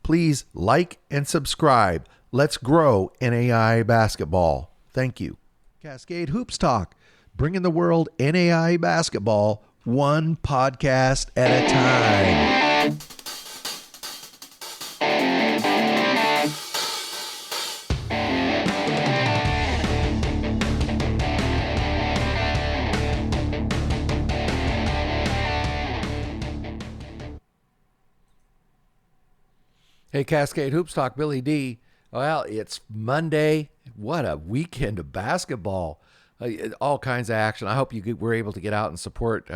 Please like and subscribe. Let's grow NAIA basketball. Thank you. Cascade Hoops Talk, bringing the world NAIA basketball one podcast at a time. Hey, Cascade Hoops Talk, Billy D. Well, it's Monday. What a weekend of basketball. All kinds of action. I hope you were able to get out and support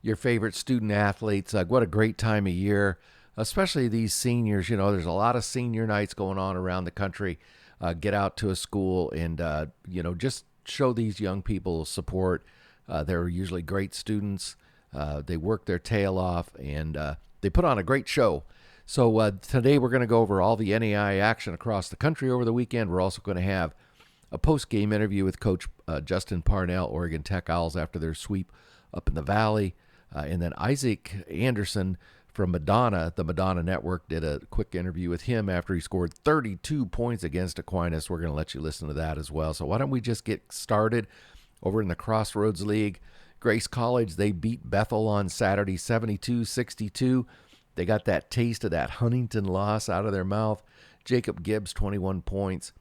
your favorite student athletes. What a great time of year, especially these seniors. You know, there's a lot of senior nights going on around the country. Get out to a school and, just show these young people support. They're usually great students. They work their tail off, and they put on a great show. So today we're going to go over all the NAIA action across the country over the weekend. We're also going to have a post-game interview with Coach Justin Parnell, Oregon Tech Owls, after their sweep up in the Valley. And then Isaac Anderson from Madonna, the Madonna Network, did a quick interview with him after he scored 32 points against Aquinas. We're going to let you listen to that as well. So why don't we just get started over in the Crossroads League. Grace College, they beat Bethel on Saturday 72-62. They got that taste of that Huntington loss out of their mouth. Jacob Gibbs, 21 points.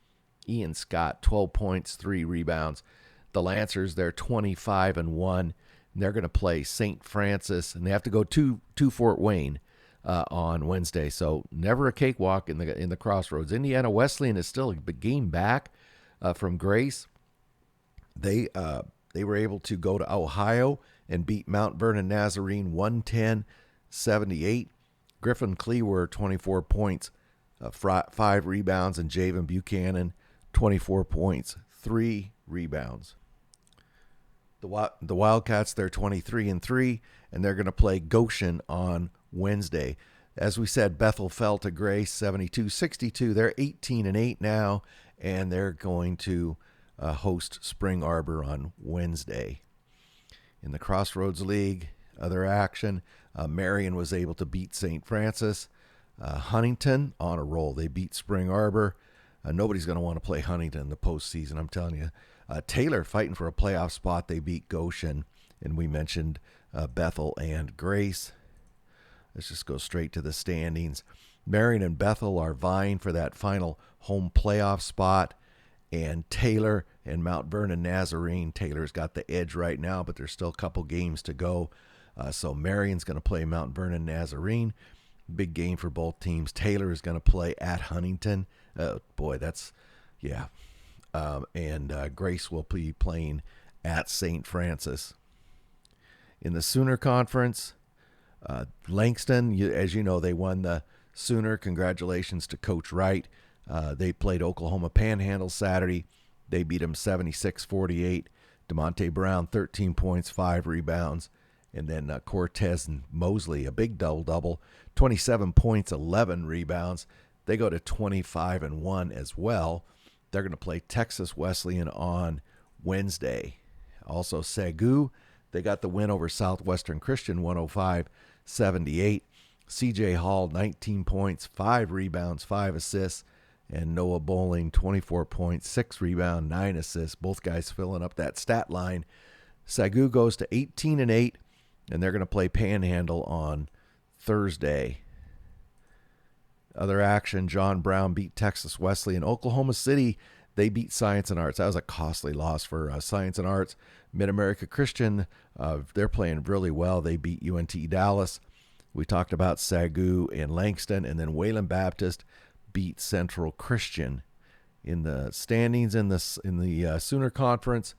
Ian Scott, 12 points, 3 rebounds. The Lancers, they're 25-1. And they're going to play St. Francis, and they have to go to Fort Wayne on Wednesday. So never a cakewalk in the Crossroads. Indiana Wesleyan is still a game back from Grace. They were able to go to Ohio and beat Mount Vernon Nazarene 110-78. Griffin Cleaver, 24 points, 5 rebounds, and Javen Buchanan, 24 points, 3 rebounds. The Wildcats, they're 23-3, and they're going to play Goshen on Wednesday. As we said, Bethel fell to Grace 72-62. They're 18-8 now, and they're going to host Spring Arbor on Wednesday. In the Crossroads League, other action, Marion was able to beat St. Francis. Huntington on a roll. They beat Spring Arbor. Nobody's going to want to play Huntington in the postseason, I'm telling you. Taylor fighting for a playoff spot. They beat Goshen. And we mentioned Bethel and Grace. Let's just go straight to the standings. Marion and Bethel are vying for that final home playoff spot. And Taylor and Mount Vernon Nazarene. Taylor's got the edge right now, but there's still a couple games to go. So Marion's going to play Mount Vernon Nazarene. Big game for both teams. Taylor is going to play at Huntington. And Grace will be playing at St. Francis. In the Sooner Conference, Langston, as you know, they won the Sooner. Congratulations to Coach Wright. They played Oklahoma Panhandle Saturday. They beat them 76-48. DeMonte Brown, 13 points, 5 rebounds. And then Cortez and Mosley, a big double-double, 27 points, 11 rebounds. They go to 25-1 as well. They're going to play Texas Wesleyan on Wednesday. Also, Sagu, they got the win over Southwestern Christian, 105-78. C.J. Hall, 19 points, 5 rebounds, 5 assists. And Noah Bowling, 24 points, 6 rebounds, 9 assists. Both guys filling up that stat line. Sagu goes to 18-8. And they're going to play Panhandle on Thursday. Other action, John Brown beat Texas Wesleyan. Oklahoma City, they beat Science and Arts. That was a costly loss for Science and Arts. Mid-America Christian, they're playing really well. They beat UNT Dallas. We talked about Sagu and Langston. And then Wayland Baptist beat Central Christian. In the standings in the Sooner Conference,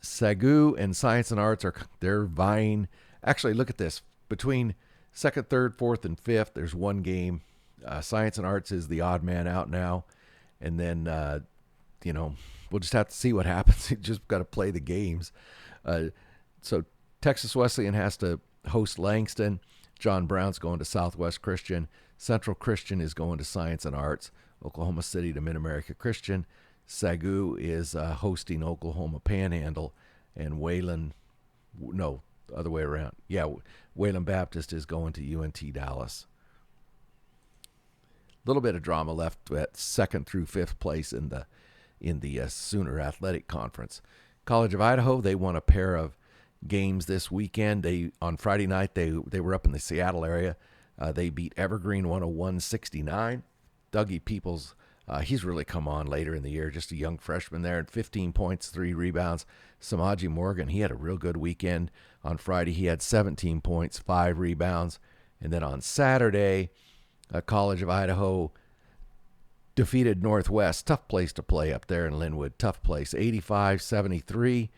Sagu and Science and Arts they're vying. Actually, look at this. Between second, third, fourth, and fifth, there's one game. Science and Arts is the odd man out now. And then, we'll just have to see what happens. You just got to play the games. So Texas Wesleyan has to host Langston. John Brown's going to Southwest Christian. Central Christian is going to Science and Arts. Oklahoma City to Mid-America Christian. Sagu is hosting Oklahoma Panhandle, and Wayland other way around. Yeah, Wayland Baptist is going to UNT Dallas. little bit of drama left at 2nd through 5th place in the Sooner Athletic Conference. College of Idaho, they won a pair of games this weekend. On Friday night they were up in the Seattle area. They beat Evergreen 101-69. Dougie Peoples, he's really come on later in the year, just a young freshman there, at 15 points, 3 rebounds. Samaji Morgan, he had a real good weekend. On Friday, he had 17 points, 5 rebounds. And then on Saturday, College of Idaho defeated Northwest. Tough place to play up there in Linwood. Tough place, 85-73.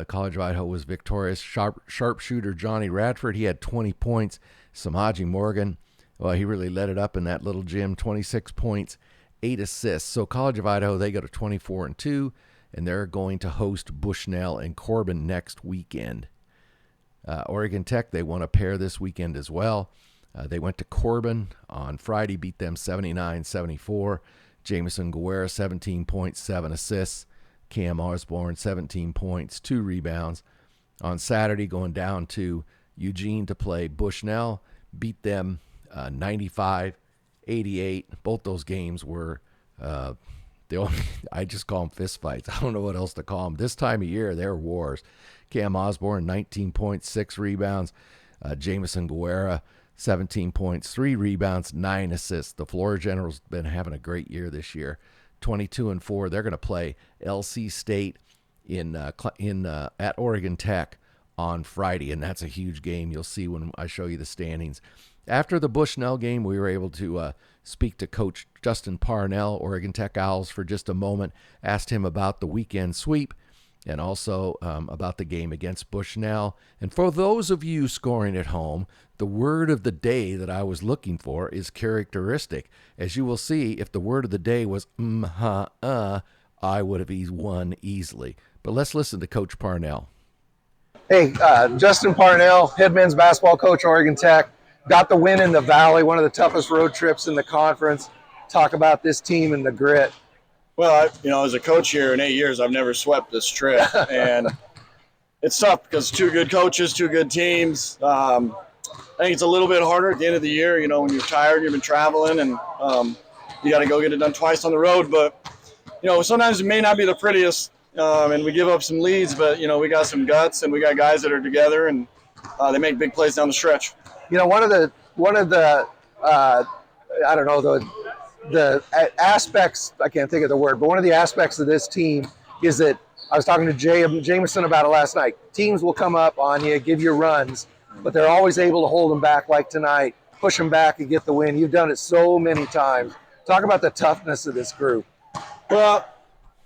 College of Idaho was victorious. Sharpshooter Johnny Radford, he had 20 points. Samaji Morgan, well, he really let it up in that little gym, 26 points, 8 assists. So College of Idaho, they go to 24-2, and they're going to host Bushnell and Corbin next weekend. Oregon Tech, they won a pair this weekend as well. They went to Corbin on Friday, beat them 79-74. Jamison Guerra, 17 points, 7 assists. Cam Osborne, 17 points, 2 rebounds. On Saturday, going down to Eugene to play Bushnell, beat them 95-88. Both those games were I just call them fist fights. I don't know what else to call them. This time of year, they're wars. Cam Osborne, 19 points, 6 rebounds. Jamison Guerra, 17 points, 3 rebounds, 9 assists. The Florida Generals been having a great year this year. 22-4. They're going to play LC State at Oregon Tech on Friday, and that's a huge game. You'll see when I show you the standings. After the Bushnell game, we were able to speak to Coach Justin Parnell, Oregon Tech Owls, for just a moment. Asked him about the weekend sweep and also about the game against Bushnell. And for those of you scoring at home, the word of the day that I was looking for is characteristic. As you will see, if the word of the day was I would have won easily. But let's listen to Coach Parnell. Hey, Justin Parnell, head men's basketball coach, Oregon Tech. Got the win in the Valley, one of the toughest road trips in the conference. Talk about this team and the grit. Well, as a coach here in 8 years, I've never swept this trip. And it's tough because 2 good coaches, 2 good teams. I think it's a little bit harder at the end of the year, when you're tired, you've been traveling, and you got to go get it done twice on the road. But, sometimes it may not be the prettiest, and we give up some leads, but, we got some guts, and we got guys that are together, and they make big plays down the stretch. One of the I don't know, the aspects, I can't think of the word, but one of the aspects of this team is that I was talking to Jameson about it last night. Teams will come up on you, give you runs, but they're always able to hold them back like tonight, push them back and get the win. You've done it so many times. Talk about the toughness of this group. Well,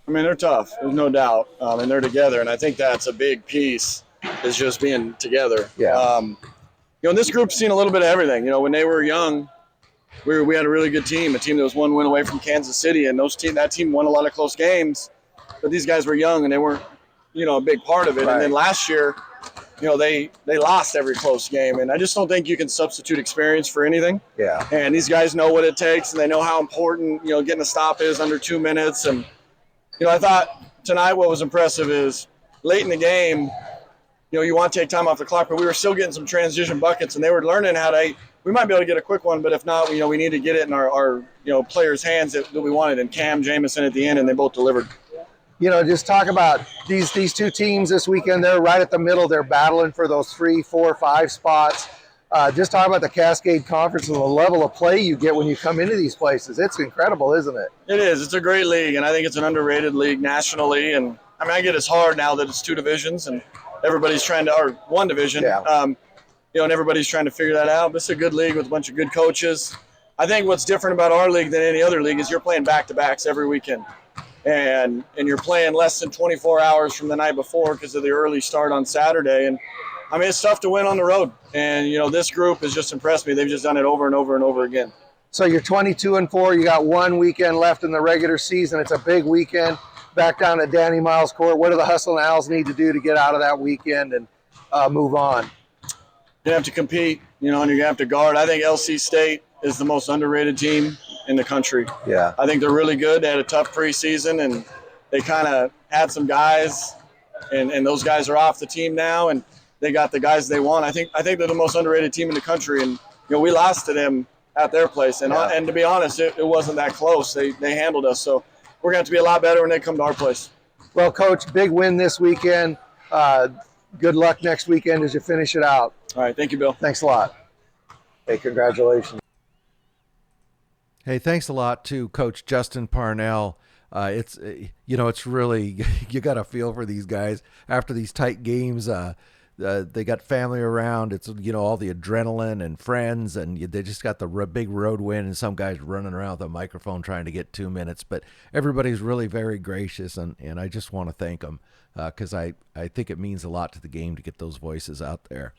they're tough. There's no doubt. And they're together. And I think that's a big piece, is just being together. Yeah. This group's seen a little bit of everything. When they were young, we had a really good team, a team that was 1 win away from Kansas City. And that team won a lot of close games. But these guys were young, and they weren't, a big part of it. Right. And then last year, they lost every close game. And I just don't think you can substitute experience for anything. Yeah. And these guys know what it takes, and they know how important, getting a stop is under 2 minutes. And, I thought tonight what was impressive is late in the game, you want to take time off the clock, but we were still getting some transition buckets, and they were learning how to – we might be able to get a quick one, but if not, we need to get it in our players' hands that we wanted. And Cam, Jamison at the end, and they both delivered. Just talk about these 2 teams this weekend. They're right at the middle. They're battling for those 3, 4, 5 spots. Just talk about the Cascade Conference and the level of play you get when you come into these places. It's incredible, isn't it? It is. It's a great league, and I think it's an underrated league nationally. And, I get it's hard now that it's 2 divisions, and everybody's trying to – or 1 division. Yeah. And everybody's trying to figure that out. But it's a good league with a bunch of good coaches. I think what's different about our league than any other league is you're playing back-to-backs every weekend. And you're playing less than 24 hours from the night before because of the early start on Saturday. And, it's tough to win on the road. And, this group has just impressed me. They've just done it over and over and over again. So you're 22-4. You got 1 weekend left in the regular season. It's a big weekend. Back down at Danny Miles Court. What do the Hustlin Owls need to do to get out of that weekend and move on? You have to compete, and you're going to have to guard. I think LC State is the most underrated team in the country. Yeah. I think they're really good. They had a tough preseason, and they kind of had some guys, and those guys are off the team now, and they got the guys they want. I think they're the most underrated team in the country, and we lost to them at their place. And to be honest, it wasn't that close. They handled us. So we're going to have to be a lot better when they come to our place. Well, Coach, big win this weekend. Good luck next weekend as you finish it out. All right. Thank you, Bill. Thanks a lot. Hey, congratulations. Hey, thanks a lot to Coach Justin Parnell. It's really, you got to feel for these guys after these tight games. They got family around. It's, all the adrenaline and friends, and they just got the big road win, and some guys running around with a microphone trying to get 2 minutes. But everybody's really very gracious, and I just want to thank them because I think it means a lot to the game to get those voices out there.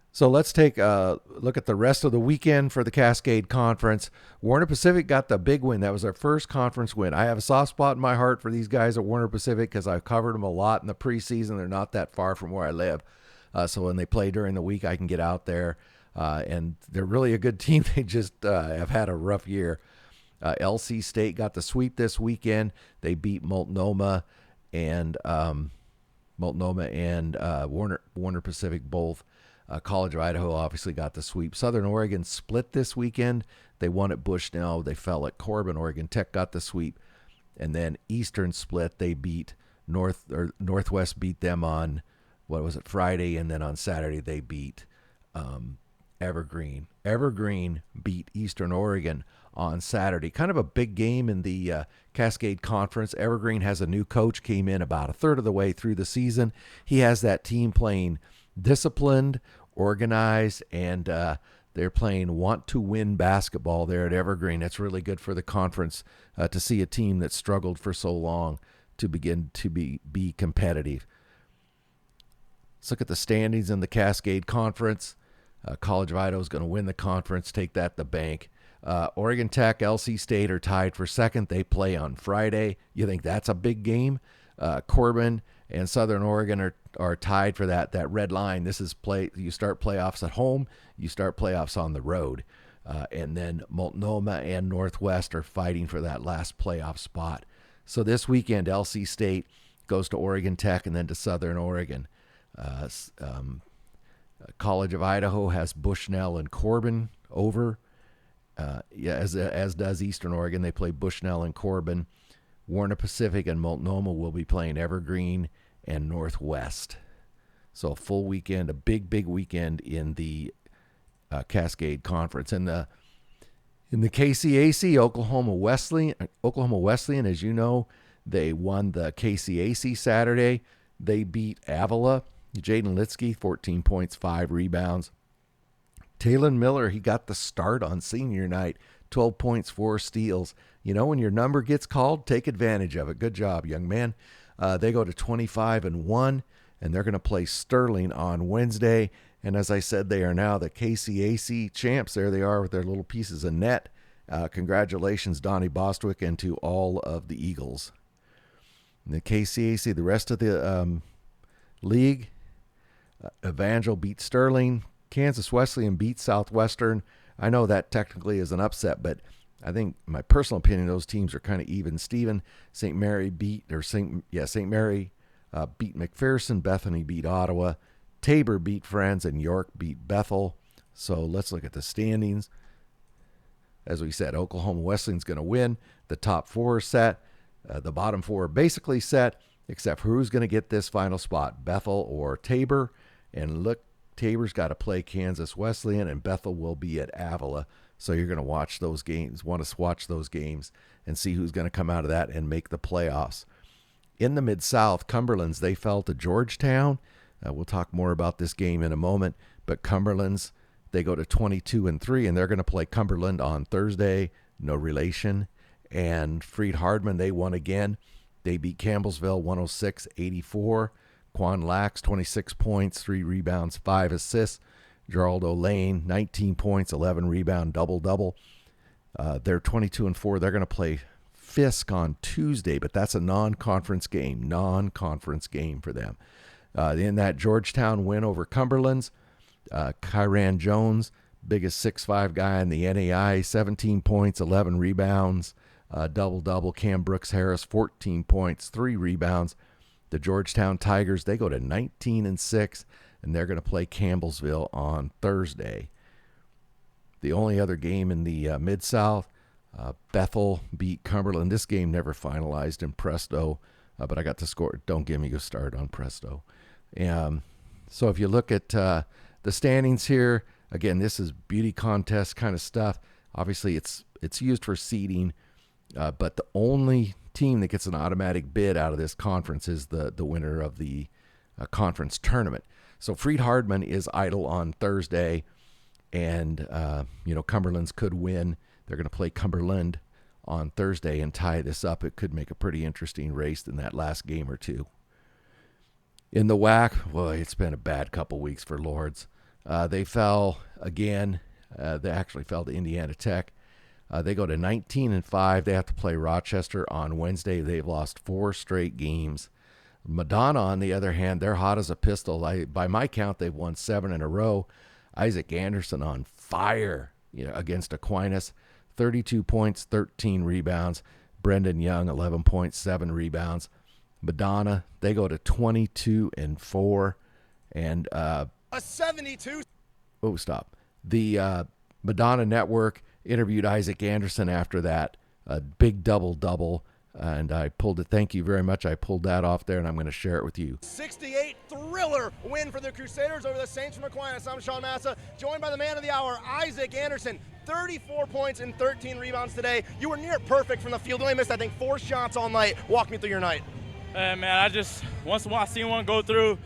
So let's take a look at the rest of the weekend for the Cascade Conference. Warner Pacific got the big win. That was their first conference win. I have a soft spot in my heart for these guys at Warner Pacific because I've covered them a lot in the preseason. They're not that far from where I live. So when they play during the week, I can get out there. And they're really a good team. They just have had a rough year. LC State got the sweep this weekend. They beat Multnomah and Warner Pacific both. College of Idaho obviously got the sweep. Southern Oregon split this weekend. They won at Bushnell. They fell at Corbin. Oregon Tech got the sweep. And then Eastern split. They beat Northwest beat them on, Friday. And then on Saturday they beat Evergreen. Evergreen beat Eastern Oregon on Saturday. Kind of a big game in the Cascade Conference. Evergreen has a new coach, came in about a third of the way through the season. He has that team playing disciplined, organized, and they're playing want-to-win basketball there at Evergreen. That's really good for the conference to see a team that struggled for so long to begin to be competitive. Let's look at the standings in the Cascade Conference. College of Idaho is going to win the conference, take that to the bank. Oregon Tech, LC State are tied for second. They play on Friday. You think that's a big game? Corbin and Southern Oregon are tied for that red line. This is you start playoffs at home, you start playoffs on the road. And then Multnomah and Northwest are fighting for that last playoff spot. So this weekend, LC State goes to Oregon Tech and then to Southern Oregon. College of Idaho has Bushnell and Corbin over. As does Eastern Oregon. They play Bushnell and Corbin. Warner Pacific and Multnomah will be playing Evergreen and Northwest. So a full weekend, a big weekend in the Cascade Conference. In the KCAC, Oklahoma Wesleyan, as you know, they won the KCAC Saturday. They beat Avila. Jaden Litsky, 14 points, 5 rebounds. Talon Miller, he got the start on senior night, 12 points, 4 steals. When your number gets called, take advantage of it. Good job, young man. They go to 25-1, and they're going to play Sterling on Wednesday. And as I said, they are now the KCAC champs. There they are with their little pieces of net. Congratulations, Donnie Bostwick, and to all of the Eagles. In the KCAC, the rest of the league, Evangel beat Sterling. Kansas Wesleyan beat Southwestern. I know that technically is an upset, but I think, my personal opinion, those teams are kind of even. Steven, St. Mary beat McPherson. Bethany beat Ottawa. Tabor beat Friends, and York beat Bethel. So let's look at the standings. As we said, Oklahoma Wesleyan's going to win. The top 4 are set. The bottom 4 are basically set, except for who's going to get this final spot, Bethel or Tabor. And look, Tabor's got to play Kansas Wesleyan, and Bethel will be at Avila. So you're going to want to watch those games and see who's going to come out of that and make the playoffs. In the Mid-South, Cumberland's, they fell to Georgetown. We'll talk more about this game in a moment. But Cumberland's, they go to 22-3, and they're going to play Cumberland on Thursday. No relation. And Freed-Hardman, they won again. They beat Campbellsville 106-84. Quan Lax, 26 points, 3 rebounds, 5 assists. Geraldo Lane, 19 points, 11 rebound, double-double. They're 22-4. They're going to play Fisk on Tuesday, but that's a non-conference game for them. In that Georgetown win over Cumberland's, Kyran Jones, biggest 6'5" guy in the NAIA, 17 points, 11 rebounds, double-double. Cam Brooks Harris, 14 points, 3 rebounds. The Georgetown Tigers, they go to 19-6, and they're going to play Campbellsville on Thursday. The only other game in the Mid-South, Bethel beat Cumberland. This game never finalized in Presto, but I got the score. Don't give me a start on Presto. So if you look at the standings here, again, this is beauty contest kind of stuff. Obviously, it's used for seeding, but the only team that gets an automatic bid out of this conference is the winner of the conference tournament. So Freed Hardman is idle on Thursday, and Cumberland's could win. They're going to play Cumberland on Thursday and tie this up. It could make a pretty interesting race in that last game or two. In the WAC, well, it's been a bad couple weeks for Lords. They fell again. They actually fell to Indiana Tech. They go to 19-5. They have to play Rochester on Wednesday. They've lost 4 straight games. Madonna, on the other hand, they're hot as a pistol. By my count, they've won 7 in a row. Isaac Anderson on fire, against Aquinas, 32 points, 13 rebounds. Brendan Young, 11 points, 7 rebounds. Madonna, they go to 22-4, and a 72. Oh, stop. The Madonna Network interviewed Isaac Anderson after that, a big double-double, and I pulled it. Thank you very much. I pulled that off there, and I'm going to share it with you. 68 thriller win for the Crusaders over the Saints from Aquinas. I'm Sean Massa, joined by the man of the hour, Isaac Anderson. 34 points and 13 rebounds today. You were near perfect from the field. You only missed, I think, 4 shots all night. Walk me through your night. Man, once I see one go through,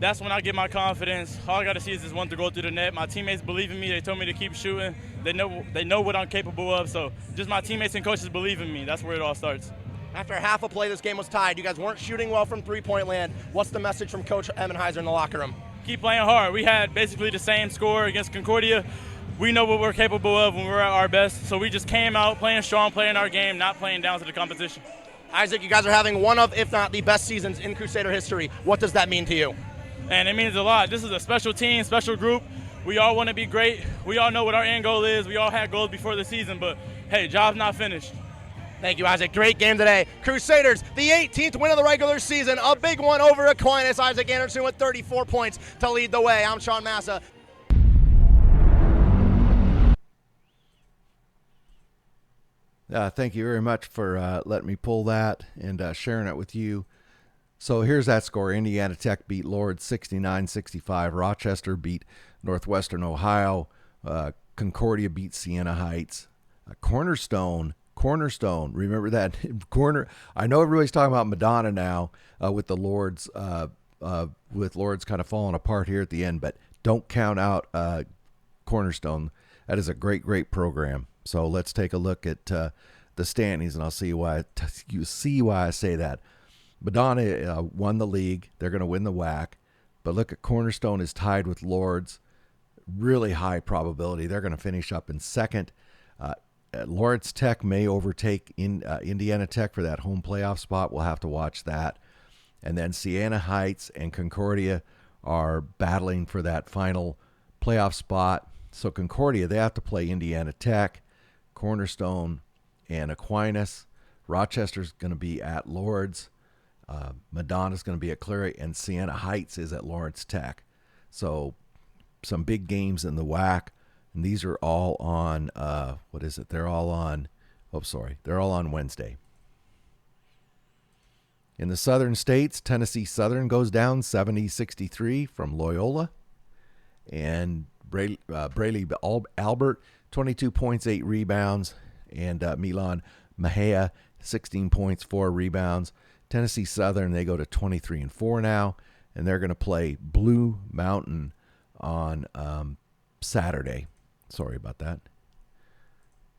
that's when I get my confidence. All I got to see is this one to go through the net. My teammates believe in me. They told me to keep shooting. They know what I'm capable of. So just my teammates and coaches believe in me. That's where it all starts. After half a play, this game was tied. You guys weren't shooting well from three-point land. What's the message from Coach Emmenheiser in the locker room? Keep playing hard. We had basically the same score against Concordia. We know what we're capable of when we're at our best. So we just came out playing strong, playing our game, not playing down to the competition. Isaac, you guys are having one of, if not the best seasons in Crusader history. What does that mean to you? And it means a lot. This is a special team, special group. We all want to be great. We all know what our end goal is. We all had goals before the season, but hey, job's not finished. Thank you, Isaac. Great game today. Crusaders, the 18th win of the regular season. A big one over Aquinas. Isaac Anderson with 34 points to lead the way. I'm Sean Massa. Thank you very much for letting me pull that and sharing it with you. So here's that score. Indiana Tech beat Lords 69-65. Rochester beat Northwestern Ohio. Concordia beat Siena Heights. Cornerstone. Remember that corner? I know everybody's talking about Madonna now with the Lords, with Lords kind of falling apart here at the end, but don't count out Cornerstone. That is a great, great program. So let's take a look at the standings, and I'll see why you see why I say that. Madonna won the league. They're going to win the WAC. But look at Cornerstone is tied with Lords. Really high probability. They're going to finish up in second. Lawrence Tech may overtake Indiana Tech for that home playoff spot. We'll have to watch that. And then Siena Heights and Concordia are battling for that final playoff spot. So Concordia, they have to play Indiana Tech, Cornerstone, and Aquinas. Rochester's going to be at Lords. Madonna's going to be at Cleary, and Siena Heights is at Lawrence Tech. So some big games in the WAC, and these are all on, They're all on Wednesday. In the southern states, Tennessee Southern goes down 70-63 from Loyola. And Braley Albert, 22 points, 8 rebounds. And Milan Mejia, 16 points, 4 rebounds. Tennessee Southern, they go to 23-4 now, and they're going to play Blue Mountain on Saturday. Sorry about that.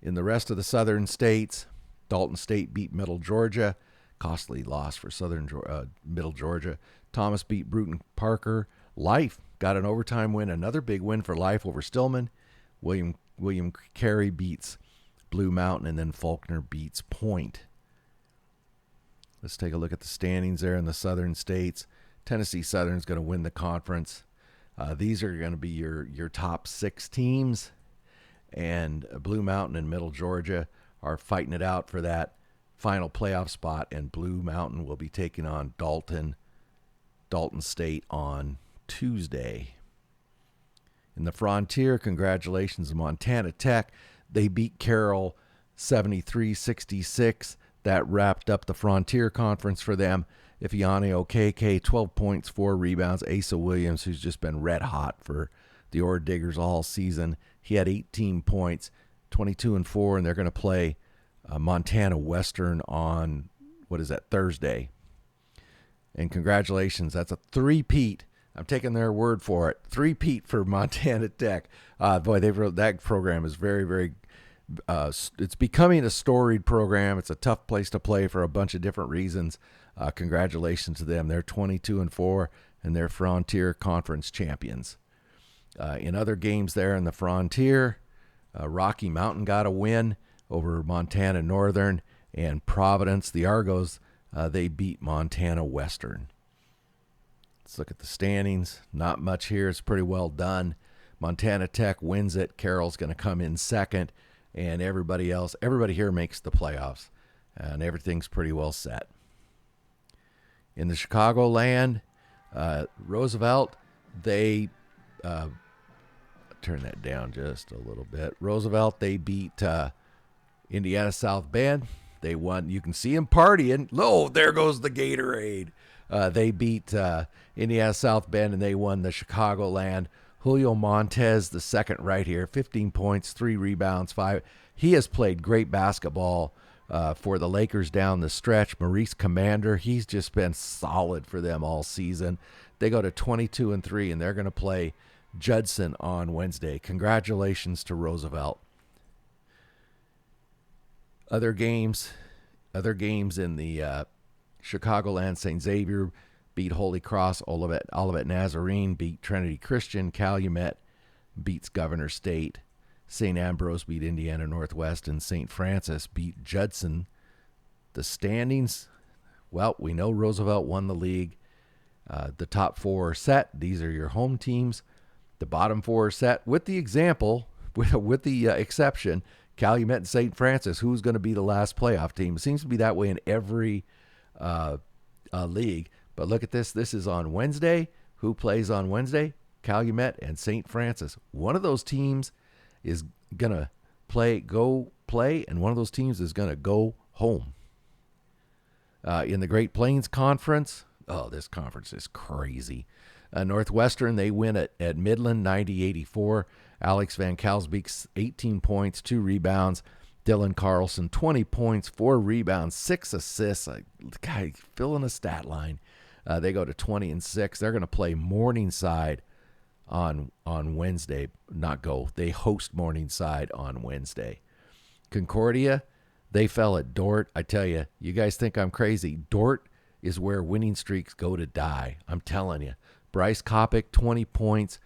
In the rest of the southern states, Dalton State beat Middle Georgia. Costly loss for Middle Georgia. Thomas beat Bruton Parker. Life got an overtime win. Another big win for Life over Stillman. William Carey beats Blue Mountain, and then Faulkner beats Point. Let's take a look at the standings there in the southern states. Tennessee Southern's going to win the conference. These are going to be your top 6 teams. And Blue Mountain and Middle Georgia are fighting it out for that final playoff spot. And Blue Mountain will be taking on Dalton State on Tuesday. In the Frontier, congratulations to Montana Tech. They beat Carroll 73-66. That wrapped up the Frontier Conference for them. Ifeanyi Okeke, 12 points, 4 rebounds. Asa Williams, who's just been red hot for the Ore Diggers all season, he had 18 points, 22-4, and they're going to play Montana Western on, Thursday. And congratulations, that's a three-peat. I'm taking their word for it. Three-peat for Montana Tech. That program is very, very it's becoming a storied program. It's a tough place to play for a bunch of different reasons. Congratulations to them. They're 22-4, and they're Frontier Conference champions. In other games there in the Frontier, Rocky Mountain got a win over Montana Northern, and Providence, the Argos, they beat Montana Western. Let's look at the standings. Not much here. It's pretty well done. Montana Tech wins it. Carroll's going to come in second, and everybody here makes the playoffs, and everything's pretty well set. In the Chicagoland, Roosevelt, they turn that down just a little bit. Roosevelt, they beat Indiana South Bend. They won. You can see them partying. Oh, there goes the Gatorade. They beat Indiana South Bend, and they won the Chicagoland. Julio Montez, the second right here, 15 points, 3 rebounds, 5. He has played great basketball for the Lakers down the stretch. Maurice Commander, he's just been solid for them all season. They go to 22-3, and they're going to play Judson on Wednesday. Congratulations to Roosevelt. Other games in the Chicagoland, St. Xavier beat Holy Cross. Olivet Nazarene beat Trinity Christian. Calumet beats Governor State. St. Ambrose beat Indiana Northwest, and St. Francis beat Judson. The standings, well, we know Roosevelt won the league. The top 4 are set. These are your home teams. The bottom 4 are set, with the exception, Calumet and St. Francis, who's going to be the last playoff team. It seems to be that way in every league. But look at this. This is on Wednesday. Who plays on Wednesday? Calumet and St. Francis. One of those teams is going to go play, and one of those teams is going to go home. In the Great Plains Conference, this conference is crazy. Northwestern, they win at Midland, 90-84. Alex Van Kalsbeek, 18 points, 2 rebounds. Dylan Carlson, 20 points, 4 rebounds, 6 assists. Guy filling a stat line. They go to 20-6. They're going to play Morningside on Wednesday. They host Morningside on Wednesday. Concordia, they fell at Dort. I tell you, you guys think I'm crazy. Dort is where winning streaks go to die. I'm telling you. Bryce Kopic, 20 points,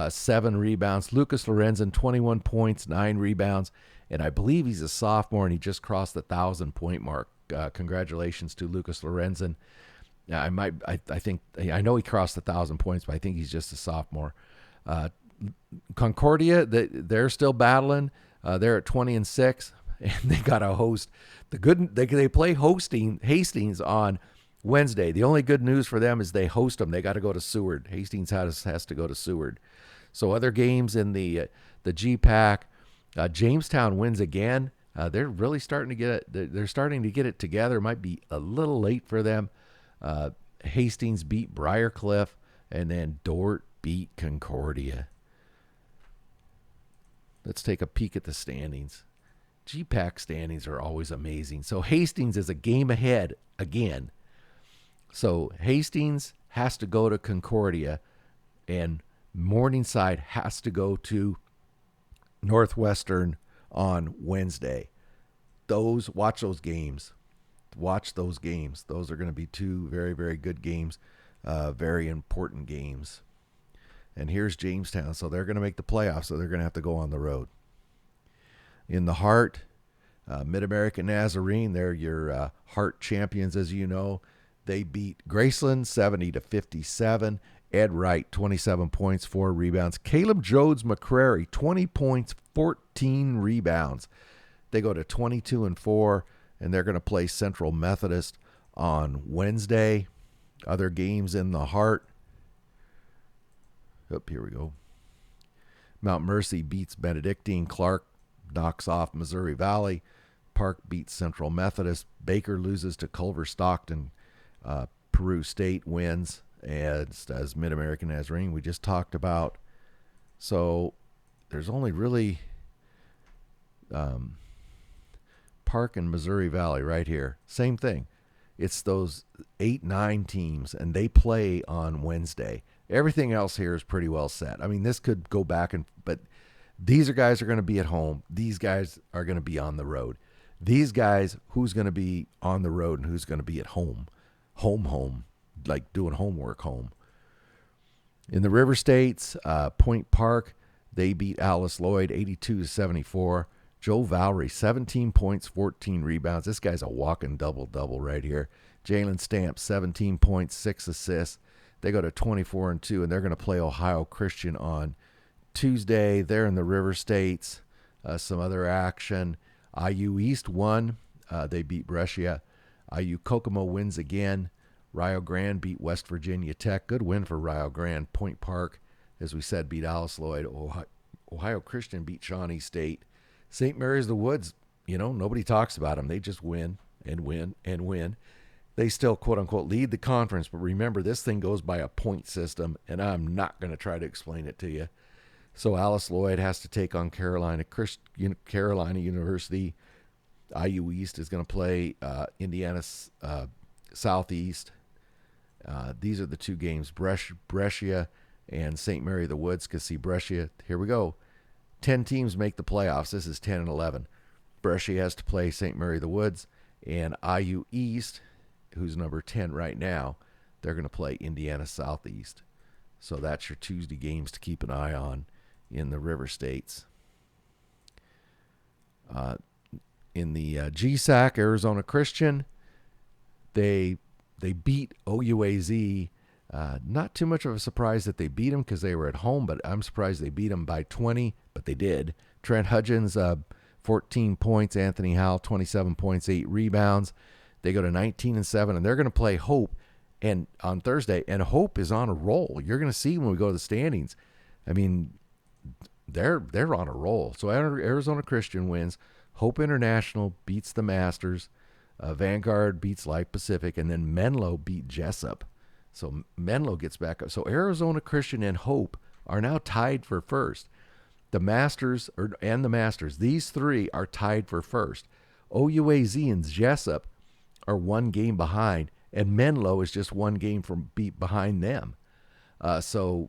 7 rebounds. Lucas Lorenzen, 21 points, 9 rebounds. And I believe he's a sophomore, and he just crossed the 1,000-point mark. Congratulations to Lucas Lorenzen. I know he crossed the 1,000 points, but I think he's just a sophomore. Concordia, they're still battling. They're at 20-6, and they got to host they play Hastings on Wednesday. The only good news for them is they host them. They got to go to Seward. Hastings has to go to Seward. So other games in the GPAC, Jamestown wins again. They're really starting to get it. They're starting to get it together. It might be a little late for them. Hastings beat Briarcliff, and then Dort beat Concordia. Let's take a peek at the standings. GPAC standings are always amazing. So Hastings is a game ahead again. So Hastings has to go to Concordia, and Morningside has to go to Northwestern on Wednesday. Watch those games. Watch those games. Those are going to be 2 very, very good games, very important games. And here's Jamestown. So they're going to make the playoffs, so they're going to have to go on the road. In the Heart, Mid-American Nazarene, they're your Heart champions, as you know. They beat Graceland 70-57. Ed Wright, 27 points, 4 rebounds. Caleb Jodes McCrary, 20 points, 14 rebounds. They go to 22-4, and they're going to play Central Methodist on Wednesday. Other games in the Heart. Here we go. Mount Mercy beats Benedictine. Clark knocks off Missouri Valley. Park beats Central Methodist. Baker loses to Culver Stockton. Peru State wins, as Mid-American Nazarene we just talked about. So there's only really Park and Missouri Valley right here. Same thing. It's those 8-9 teams, and they play on Wednesday. Everything else here is pretty well set. I mean, this could go back, but these guys are going to be at home. These guys are going to be on the road. These guys, who's going to be on the road and who's going to be at home? Home, like doing homework home. In the River States, Point Park, they beat Alice Lloyd 82-74. Joe Valerie, 17 points, 14 rebounds. This guy's a walking double-double right here. Jalen Stamp, 17 points, 6 assists. They go to 24-2, and they're going to play Ohio Christian on Tuesday. They're in the River States. Some other action. IU East won. They beat Brescia. IU Kokomo wins again. Rio Grande beat West Virginia Tech. Good win for Rio Grande. Point Park, as we said, beat Alice Lloyd. Ohio Christian beat Shawnee State. St. Mary's the Woods, nobody talks about them. They just win and win and win. They still, quote-unquote, lead the conference. But remember, this thing goes by a point system, and I'm not going to try to explain it to you. So Alice Lloyd has to take on Carolina University. IU East is going to play Indiana Southeast. These are the two games, Brescia and St. Mary the Woods. Because see, Brescia, here we go. 10 teams make the playoffs. This is 10 and 11. Brescia has to play St. Mary the Woods. And IU East, who's number 10 right now, they're going to play Indiana Southeast. So that's your Tuesday games to keep an eye on in the River States. In the GSAC, Arizona Christian, they beat OUAZ. Not too much of a surprise that they beat them because they were at home, but I'm surprised they beat them by 20, but they did. Trent Hudgens, 14 points. Anthony Howell, 27 points, 8 rebounds. They go to 19-7, and they're going to play Hope and on Thursday, and Hope is on a roll. You're going to see when we go to the standings. I mean, they're on a roll. So Arizona Christian wins. Hope International beats the Masters. Vanguard beats Life Pacific, and then Menlo beat Jessup. So Menlo gets back up. So Arizona Christian and Hope are now tied for first. The Masters and the Masters, these three are tied for first. OUAZ and Jessup are one game behind, and Menlo is just one game from behind them. So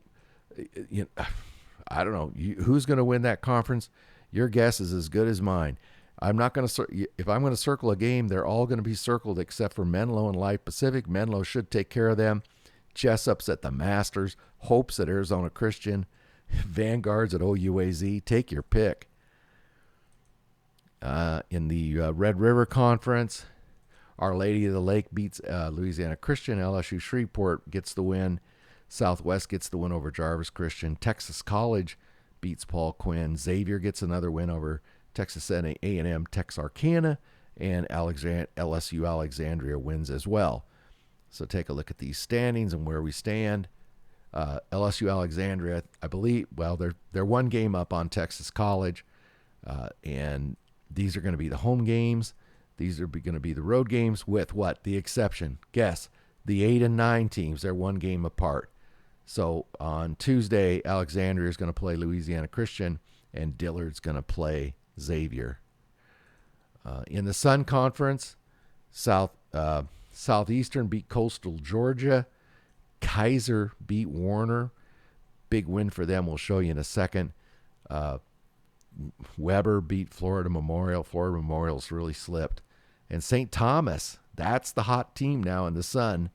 I don't know who's going to win that conference. Your guess is as good as mine. I'm not going to. If I'm going to circle a game, they're all going to be circled except for Menlo and Life Pacific. Menlo should take care of them. Jessup's at the Masters. Hope's at Arizona Christian. Vanguard's at OUAZ. Take your pick. In the Red River Conference, Our Lady of the Lake beats Louisiana Christian. LSU Shreveport gets the win. Southwest gets the win over Jarvis Christian. Texas College beats Paul Quinn. Xavier gets another win over Texas A&M Texarkana, and LSU Alexandria wins as well. So take a look at these standings and where we stand. LSU Alexandria, I believe, well, they're one game up on Texas College, and these are going to be the home games. These are going to be the road games with what? The exception. Guess. The 8 and 9 teams, they're one game apart. So on Tuesday, Alexandria is going to play Louisiana Christian, and Dillard's going to play Xavier. In the Sun Conference, Southeastern beat Coastal Georgia. Kaiser beat Warner. Big win for them. We'll show you in a second. Weber beat Florida Memorial. Florida Memorial's really slipped. And St. Thomas, that's the hot team now in the Sun.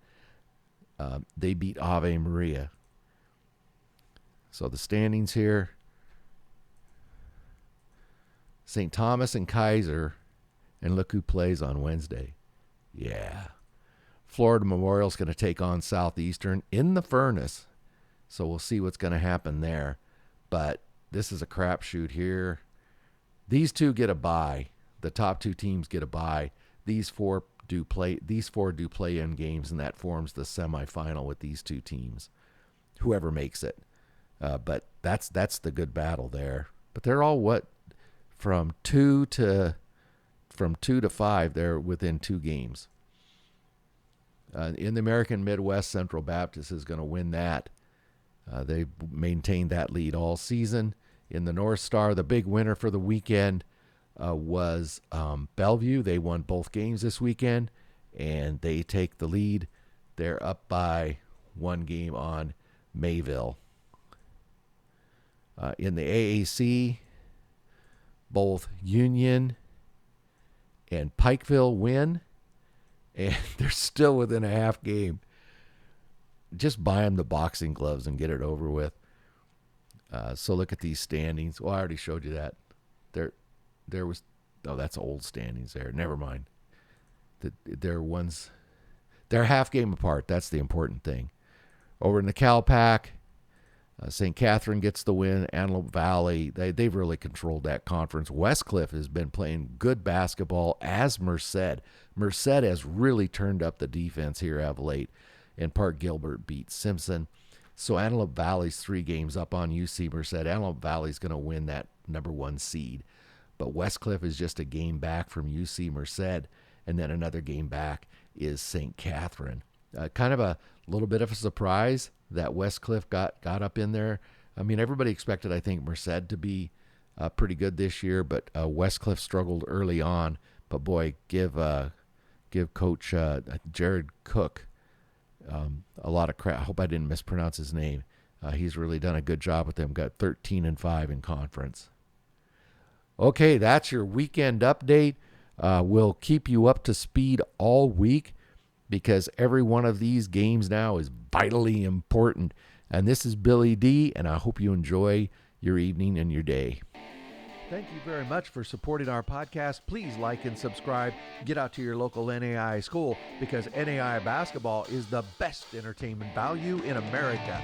They beat Ave Maria. So the standings here. St. Thomas and Kaiser, and look who plays on Wednesday. Yeah. Florida Memorial's going to take on Southeastern in the Furnace. So we'll see what's going to happen there. But this is a crapshoot here. These two get a bye. The top two teams get a bye. These four do play in games, and that forms the semifinal with these two teams. Whoever makes it. But that's the good battle there. But they're all from 2 to 5. They're within 2 games. In the American Midwest, Central Baptist is going to win that. They maintained that lead all season. In the North Star, the big winner for the weekend was Bellevue. They won both games this weekend, and they take the lead. They're up by 1 game on Mayville. In the AAC, both Union and Pikeville win, and they're still within a half game. Just buy them the boxing gloves and get it over with. So look at these standings. Well, I already showed you that. There was, that's old standings there. Never mind. They're half game apart. That's the important thing. Over in the CalPAC, St. Catherine gets the win. Antelope Valley, they've really controlled that conference. Westcliff has been playing good basketball, as Merced. Merced has really turned up the defense here of late. And Park Gilbert beat Simpson. So Antelope Valley's 3 games up on UC Merced. Antelope Valley's going to win that number 1 seed. But Westcliff is just a game back from UC Merced. And then another game back is St. Catherine. Kind of a little bit of a surprise that Westcliff got up in there. I mean, everybody expected, I think, Merced to be pretty good this year, but Westcliff struggled early on. But boy, give Coach Jared Cook a lot of credit. I hope I didn't mispronounce his name. He's really done a good job with them. Got 13-5 in conference. Okay, that's your weekend update. We'll keep you up to speed all week because every one of these games now is vitally important. And this is Billy D, and I hope you enjoy your evening and your day. Thank you very much for supporting our podcast. Please like and subscribe. Get out to your local NAIA school because NAIA basketball is the best entertainment value in America.